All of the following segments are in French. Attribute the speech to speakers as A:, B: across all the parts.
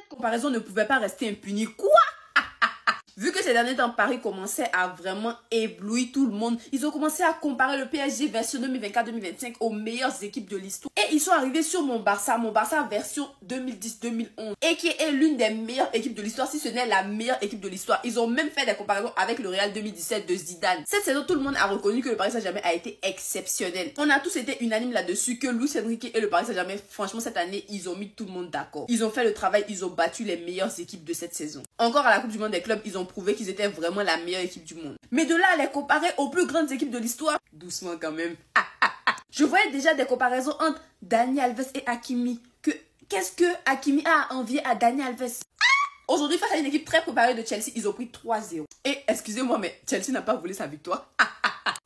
A: Cette comparaison ne pouvait pas rester impunie. Quoi? Vu que ces derniers temps, Paris commençait à vraiment éblouir tout le monde, ils ont commencé à comparer le PSG version 2024-2025 aux meilleures équipes de l'histoire. Et ils sont arrivés sur mon Barça version 2010-2011. Et qui est l'une des meilleures équipes de l'histoire, si ce n'est la meilleure équipe de l'histoire. Ils ont même fait des comparaisons avec le Real 2017 de Zidane. Cette saison, tout le monde a reconnu que le Paris Saint-Germain a été exceptionnel. On a tous été unanimes là-dessus que Luis Enrique et le Paris Saint-Germain, franchement, cette année, ils ont mis tout le monde d'accord. Ils ont fait le travail, ils ont battu les meilleures équipes de cette saison. Encore à la Coupe du Monde des clubs, ils ont prouvé qu'ils étaient vraiment la meilleure équipe du monde. Mais de là à les comparer aux plus grandes équipes de l'histoire, doucement quand même. Je voyais déjà des comparaisons entre Dani Alves et Hakimi. Qu'est-ce que Hakimi a envié à Dani Alves? Aujourd'hui, face à une équipe très préparée de Chelsea, ils ont pris 3-0. Et excusez-moi, mais Chelsea n'a pas volé sa victoire.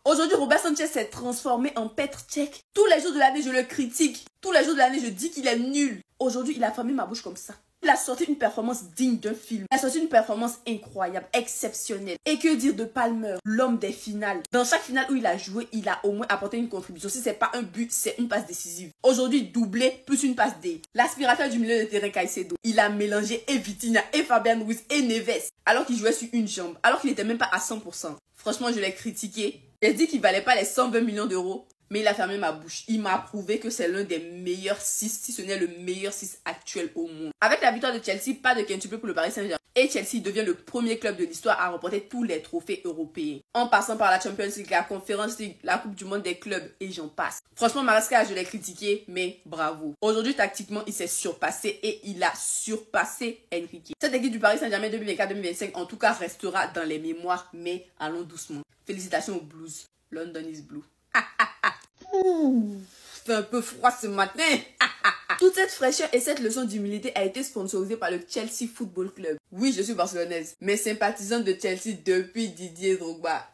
A: Aujourd'hui, Robert Sanchez s'est transformé en Petr Cech. Tous les jours de l'année, je le critique. Tous les jours de l'année, je dis qu'il est nul. Aujourd'hui, il a fermé ma bouche comme ça. Il a sorti une performance digne d'un film. Il a sorti une performance incroyable, exceptionnelle. Et que dire de Palmer, l'homme des finales? Dans chaque finale où il a joué, il a au moins apporté une contribution. Si c'est pas un but, c'est une passe décisive. Aujourd'hui, doublé plus une passe D. L'aspirateur du milieu de terrain Caicedo. Il a mélangé et Vitinha, et Fabian Ruiz, et Neves. Alors qu'il jouait sur une jambe. Alors qu'il n'était même pas à 100%. Franchement, je l'ai critiqué. J'ai dit qu'il valait pas les 120 millions d'euros. Mais il a fermé ma bouche. Il m'a prouvé que c'est l'un des meilleurs 6, si ce n'est le meilleur 6 actuel au monde. Avec la victoire de Chelsea, pas de quintuple pour le Paris Saint-Germain. Et Chelsea devient le premier club de l'histoire à remporter tous les trophées européens. En passant par la Champions League, la Conference League, la Coupe du Monde des clubs et j'en passe. Franchement, Maresca, je l'ai critiqué, mais bravo. Aujourd'hui, tactiquement, il s'est surpassé et il a surpassé Enrique. Cette équipe du Paris Saint-Germain 2024-2025, en tout cas, restera dans les mémoires, mais allons doucement. Félicitations aux Blues. London is blue. C'est un peu froid ce matin. Toute cette fraîcheur et cette leçon d'humilité a été sponsorisée par le Chelsea Football Club. Oui, je suis barcelonaise, mais sympathisante de Chelsea depuis Didier Drogba.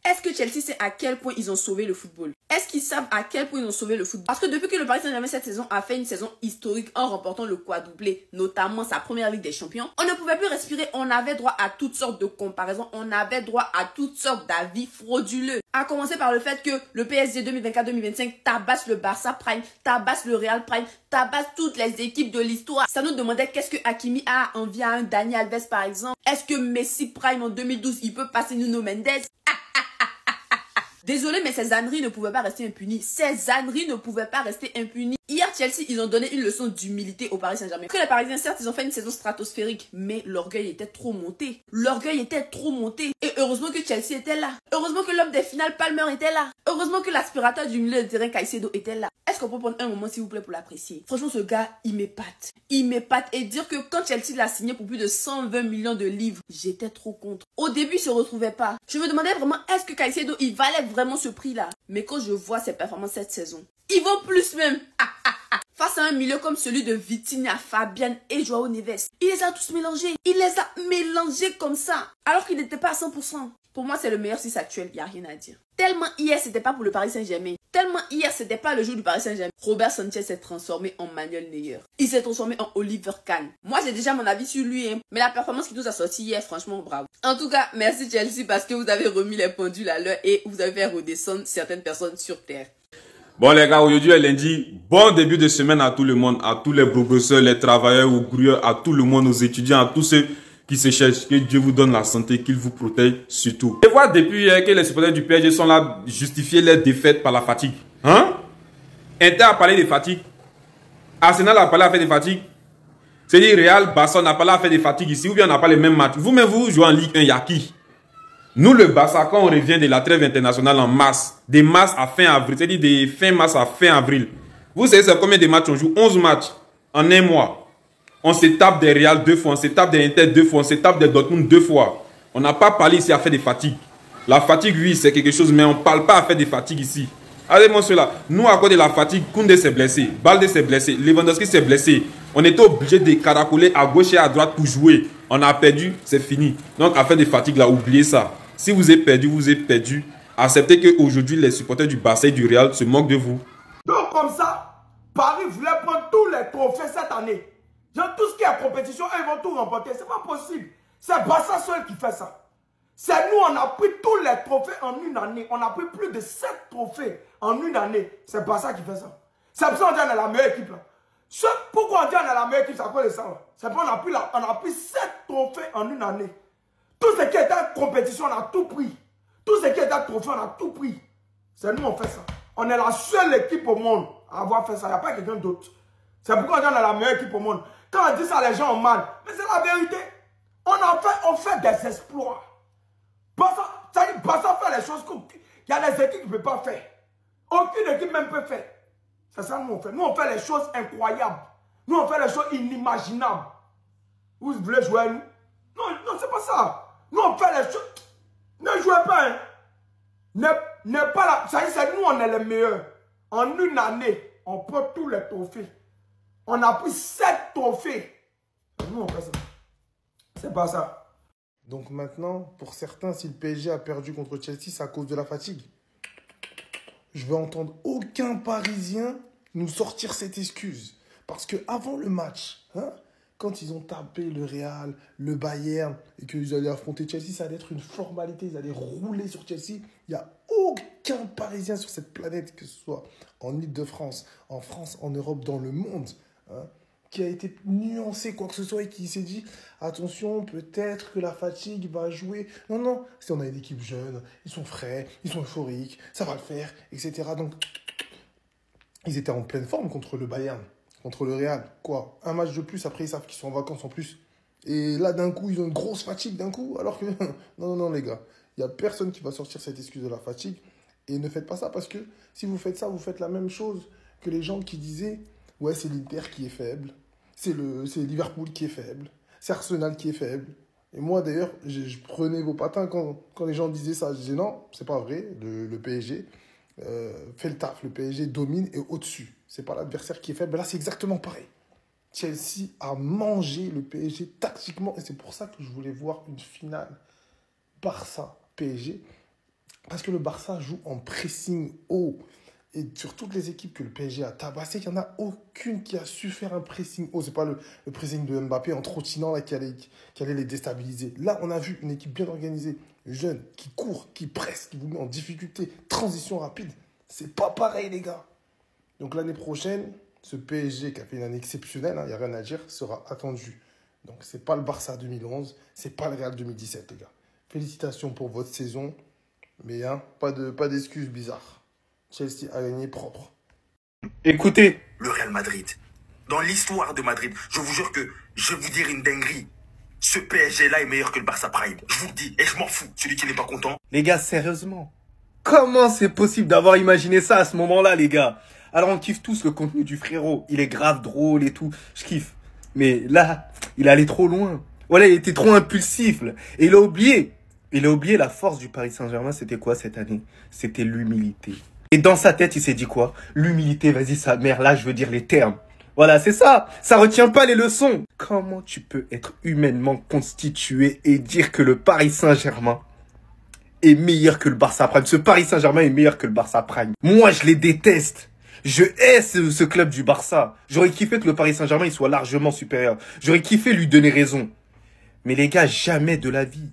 A: Est-ce que Chelsea sait à quel point ils ont sauvé le football? Est-ce qu'ils savent à quel point ils ont sauvé le football? Parce que depuis que le Paris Saint-Germain cette saison a fait une saison historique en remportant le quadruplé, notamment sa première Ligue des Champions, on ne pouvait plus respirer, on avait droit à toutes sortes de comparaisons, on avait droit à toutes sortes d'avis frauduleux. À commencer par le fait que le PSG 2024-2025 tabasse le Barça Prime, tabasse le Real Prime, tabasse toutes les équipes de l'histoire. Ça nous demandait qu'est-ce que Hakimi a envie à un Dani Alves par exemple. Est-ce que Messi Prime en 2012, il peut passer Nuno Mendes? Désolé, mais ces âneries ne pouvaient pas rester impunies. Ces âneries ne pouvaient pas rester impunies. Hier, Chelsea, ils ont donné une leçon d'humilité au Paris Saint-Germain. Que les Parisiens, certes, ils ont fait une saison stratosphérique, mais l'orgueil était trop monté. L'orgueil était trop monté. Et heureusement que Chelsea était là. Heureusement que l'homme des finales, Palmer, était là. Heureusement que l'aspirateur du milieu de terrain, Caicedo, était là. Est-ce qu'on peut prendre un moment, s'il vous plaît, pour l'apprécier? Franchement, ce gars, il m'épate. Il m'épate. Et dire que quand Chelsea l'a signé pour plus de 120 millions de livres, j'étais trop contre. Au début, il se retrouvait pas. Je me demandais vraiment, est-ce que Caicedo, il valait vraiment ce prix-là? Mais quand je vois ses performances cette saison, il vaut plus même. Face à un milieu comme celui de Vitinha, Fabian et Joao Neves, il les a tous mélangés. Il les a mélangés comme ça, alors qu'il n'était pas à 100%. Pour moi, c'est le meilleur 6 actuel, il n'y a rien à dire. Tellement hier, c'était pas pour le Paris Saint-Germain. Tellement hier, c'était pas le jour du Paris Saint-Germain. Robert Sanchez s'est transformé en Manuel Neuer. Il s'est transformé en Oliver Kahn. Moi, j'ai déjà mon avis sur lui, hein. Mais la performance qu'il nous a sorti hier, franchement, bravo. En tout cas, merci Chelsea parce que vous avez remis les pendules à l'heure et vous avez fait redescendre certaines personnes sur terre.
B: Bon les gars, aujourd'hui est lundi. Bon début de semaine à tout le monde, à tous les brosseurs, les travailleurs, aux grouilleurs, à tout le monde, aux étudiants, à tous ceux qui se cherchent. Que Dieu vous donne la santé, qu'il vous protège surtout. Et voir depuis hier que les supporters du PSG sont là justifier leur défaite par la fatigue. Hein? Inter a parlé de fatigue. Arsenal a parlé à faire des fatigues. C'est-à-dire Real, Barça, on n'a pas là à faire des fatigues ici. Ou bien on n'a pas les mêmes matchs. Vous-même, vous jouez en Ligue 1, il y a qui? Nous, le Barça, quand on revient de la trêve internationale en mars, de mars à fin avril, c'est-à-dire de fin mars à fin avril, vous savez c'est combien de matchs on joue? 11 matchs en un mois. On se tape des Real 2 fois, on se tape des Inter 2 fois, on se tape des Dortmund 2 fois. On n'a pas parlé ici à faire des fatigues. La fatigue, oui, c'est quelque chose, mais on ne parle pas à faire des fatigues ici. Allez-moi cela. Nous, à cause de la fatigue, Koundé s'est blessé, Balde s'est blessé, Lewandowski s'est blessé. On était obligé de caracoler à gauche et à droite pour jouer. On a perdu, c'est fini. Donc, à faire des fatigues, là, oubliez ça. Si vous êtes perdu, vous êtes perdu. Acceptez qu'aujourd'hui, les supporters du Barça et du Real se moquent de vous.
C: Donc, comme ça, Paris voulait prendre tous les trophées cette année. Genre, tout ce qui est compétition, ils vont tout remporter. C'est pas possible. C'est Barça seul qui fait ça. C'est nous, on a pris tous les trophées en une année. On a pris plus de 7 trophées en une année. C'est Barça qui fait ça. C'est pour ça qu'on est la meilleure équipe là. Pourquoi on dit qu'on est la meilleure équipe, c'est à cause de ça. C'est parce qu'on a pris 7 trophées en une année. Tout ce qui était compétition, on a tout pris. Tout ce qui était trophée, on a tout pris. C'est nous, on fait ça. On est la seule équipe au monde à avoir fait ça. Il n'y a pas quelqu'un d'autre. C'est pourquoi on dit qu'on est la meilleure équipe au monde. Quand on dit ça, les gens ont mal. Mais c'est la vérité. On fait des exploits. Barça fait les choses qu'il y a des équipes qui ne peuvent pas faire. Aucune équipe même peut faire. C'est ça que nous on fait. Nous on fait les choses incroyables. Nous on fait les choses inimaginables. Vous voulez jouer à nous? Non, c'est pas ça. Nous on fait les choses. Ne jouez pas. Hein. Ne pas là. Ça y est, c'est nous on est les meilleurs. En une année, on prend tous les trophées. On a pris 7 trophées. Nous on fait ça. C'est pas ça.
D: Donc maintenant, pour certains, si le PSG a perdu contre Chelsea, c'est à cause de la fatigue. Je veux entendre aucun Parisien nous sortir cette excuse. Parce qu'avant le match, hein, quand ils ont tapé le Real, le Bayern, et qu'ils allaient affronter Chelsea, ça allait être une formalité. Ils allaient rouler sur Chelsea. Il n'y a aucun Parisien sur cette planète, que ce soit en Île-de-France, en France, en Europe, dans le monde, hein, qui a été nuancé quoi que ce soit et qui s'est dit attention, peut-être que la fatigue va jouer. Non, si on a une équipe jeune, ils sont frais, ils sont euphoriques, ça va le faire, etc. Donc, ils étaient en pleine forme contre le Bayern, contre le Real. Quoi, un match de plus, après ils savent qu'ils sont en vacances en plus. Et là, d'un coup, ils ont une grosse fatigue d'un coup, alors que non, les gars, il n'y a personne qui va sortir cette excuse de la fatigue. Et ne faites pas ça parce que si vous faites ça, vous faites la même chose que les gens qui disaient ouais, c'est l'Inter qui est faible. C'est Liverpool qui est faible. C'est Arsenal qui est faible. Et moi, d'ailleurs, je prenais vos patins quand les gens disaient ça. Je disais non, c'est pas vrai. Le PSG fait le taf. Le PSG domine et au-dessus. C'est pas l'adversaire qui est faible. Là, c'est exactement pareil. Chelsea a mangé le PSG tactiquement. Et c'est pour ça que je voulais voir une finale Barça-PSG. Parce que le Barça joue en pressing haut. Et sur toutes les équipes que le PSG a tabassées, il n'y en a aucune qui a su faire un pressing haut. Ce n'est pas le pressing de Mbappé en trottinant là, qui allait les déstabiliser. Là, on a vu une équipe bien organisée, jeune, qui court, qui presse, qui vous met en difficulté, transition rapide. C'est pas pareil, les gars. Donc l'année prochaine, ce PSG qui a fait une année exceptionnelle, il n'y a rien à dire, sera attendu. Donc ce n'est pas le Barça 2011, ce n'est pas le Real 2017, les gars. Félicitations pour votre saison, mais pas d'excuses bizarres. Chelsea a gagné propre.
E: Écoutez,
F: le Real Madrid, dans l'histoire de Madrid, je vous jure que je vais vous dire une dinguerie. Ce PSG-là est meilleur que le Barça Prime. Je vous le dis, et je m'en fous. Celui qui n'est pas content.
E: les gars, sérieusement, comment c'est possible d'avoir imaginé ça à ce moment-là, les gars? Alors on kiffe tous le contenu du frérot. Il est grave drôle et tout. Je kiffe. Mais là, il allait trop loin. Voilà, il était trop impulsif. Là. Et il a oublié la force du Paris Saint-Germain. C'était quoi cette année? C'était l'humilité. Et dans sa tête, il s'est dit quoi? L'humilité, vas-y, sa mère, là, je veux dire les termes. Voilà, c'est ça. Ça retient pas les leçons. Comment tu peux être humainement constitué et dire que le Paris Saint-Germain est meilleur que le Barça Prime? Ce Paris Saint-Germain est meilleur que le Barça Prime. Moi, je les déteste. Je hais ce club du Barça. J'aurais kiffé que le Paris Saint-Germain il soit largement supérieur. J'aurais kiffé lui donner raison. Mais les gars, jamais de la vie.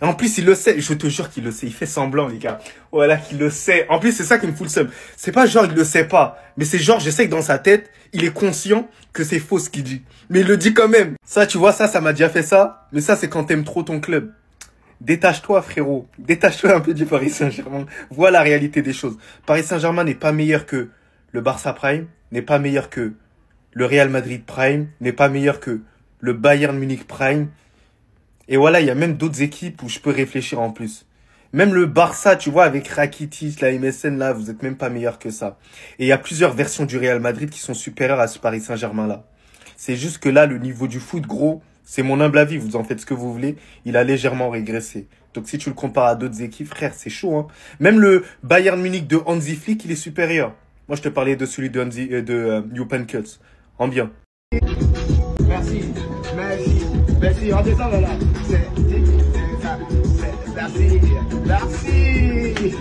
E: En plus, il le sait. Je te jure qu'il le sait. Il fait semblant, les gars. Voilà, qu'il le sait. En plus, c'est ça qui me fout le seum. C'est pas genre, il le sait pas. Mais c'est genre, je sais que dans sa tête, il est conscient que c'est faux ce qu'il dit. Mais il le dit quand même. Ça, tu vois, ça m'a déjà fait ça. Mais ça, c'est quand t'aimes trop ton club. Détache-toi, frérot. Détache-toi un peu du Paris Saint-Germain. Vois la réalité des choses. Paris Saint-Germain n'est pas meilleur que le Barça Prime, n'est pas meilleur que le Real Madrid Prime, n'est pas meilleur que le Bayern Munich Prime. Et voilà, il y a même d'autres équipes où je peux réfléchir en plus. Même le Barça, tu vois, avec Rakitic, la MSN, là, vous êtes même pas meilleur que ça. Et il y a plusieurs versions du Real Madrid qui sont supérieures à ce Paris Saint-Germain-là. C'est juste que là, le niveau du foot, gros, c'est mon humble avis, vous en faites ce que vous voulez, il a légèrement régressé. Donc si tu le compares à d'autres équipes, frère, c'est chaud, hein. Même le Bayern Munich de Hansi Flick, il est supérieur. Moi, je te parlais de celui de Jupp Heynckes. En bien.
G: Merci. Redescends là. Merci.